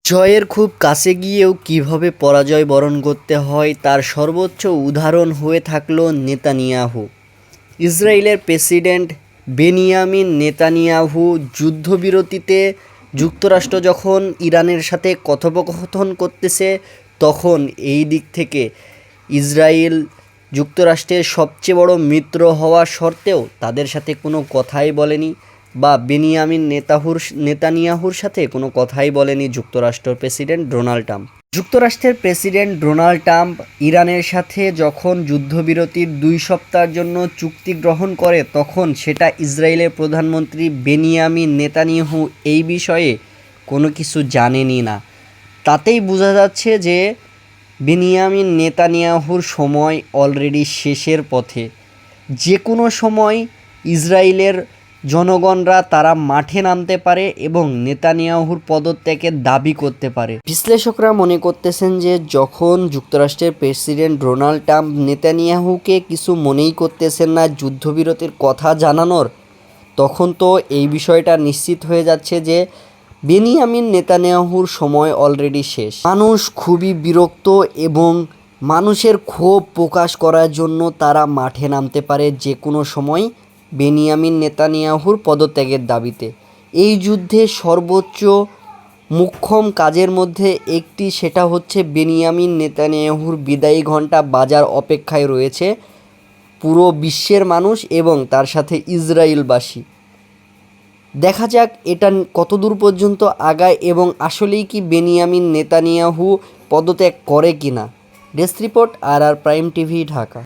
জয়ের খুব কাছে গিয়েও কীভাবে পরাজয় বরণ করতে হয় তার সর্বোচ্চ উদাহরণ হয়ে থাকল নেতানিয়াহু। ইসরায়েলের প্রেসিডেন্ট বেনিয়ামিন নেতানিয়াহু যুদ্ধবিরতিতে যুক্তরাষ্ট্র যখন ইরানের সাথে কথোপকথন করতেছে, তখন এই দিক থেকে ইসরায়েল যুক্তরাষ্ট্রের সবচেয়ে বড় মিত্র হওয়া সত্ত্বেও তাদের সাথে কোনো কথাই বলেনি, বা বেনিয়ামিন নেতানিয়াহুর সাথে কোনো কথাই বলেনি যুক্তরাষ্ট্রের প্রেসিডেন্ট ডোনাল্ড ট্রাম্প। যুক্তরাষ্ট্রের প্রেসিডেন্ট ডোনাল্ড ট্রাম্প ইরানের সাথে যখন যুদ্ধবিরতির 2 সপ্তাহের জন্য চুক্তি গ্রহণ করে, তখন সেটা ইসরায়েলের প্রধানমন্ত্রী বেনিয়ামিন নেতানিয়াহু এই বিষয়ে কোনো কিছু জানেনই না। তাতেই বোঝা যাচ্ছে যে বেনিয়ামিন নেতানিয়াহুর সময় অলরেডি শেষের পথে। যে কোনো সময় ইসরায়েলের জনগণরা তারা মাঠে নামতে পারে এবং নেতানিয়াহুর পদত্যাগের দাবি করতে পারে। বিশ্লেষকরা মনে করতেছেন যে যখন যুক্তরাষ্ট্রের প্রেসিডেন্ট ডোনাল্ড ট্রাম্প নেতানিয়াহুকে কিছু মনেই করতেছেন না যুদ্ধবিরতির কথা জানানোর, তখন তো এই বিষয়টা নিশ্চিত হয়ে যাচ্ছে যে বেনিয়ামিন নেতানিয়াহুর সময় অলরেডি শেষ। মানুষ খুবই বিরক্ত এবং মানুষের ক্ষোভ প্রকাশ করার জন্য তারা মাঠে নামতে পারে যে কোনো সময় বেনিয়ামিন নেতানিয়াহুর পদত্যাগের দাবিতে। এই যুদ্ধে সর্বোচ্চ মোক্ষম কাজের মধ্যে একটি, সেটা হচ্ছে বেনিয়ামিন নেতানিয়াহুর বিদায়ী ঘণ্টা বাজার অপেক্ষায় রয়েছে পুরো বিশ্বের মানুষ এবং তার সাথে ইসরায়েলবাসী। দেখা যাক এটা কতদূর পর্যন্ত আগায় এবং আসলেই কি বেনিয়ামিন নেতানিয়াহু পদত্যাগ করে কিনা। ডেস্ক রিপোর্ট, আর প্রাইম টিভি, ঢাকা।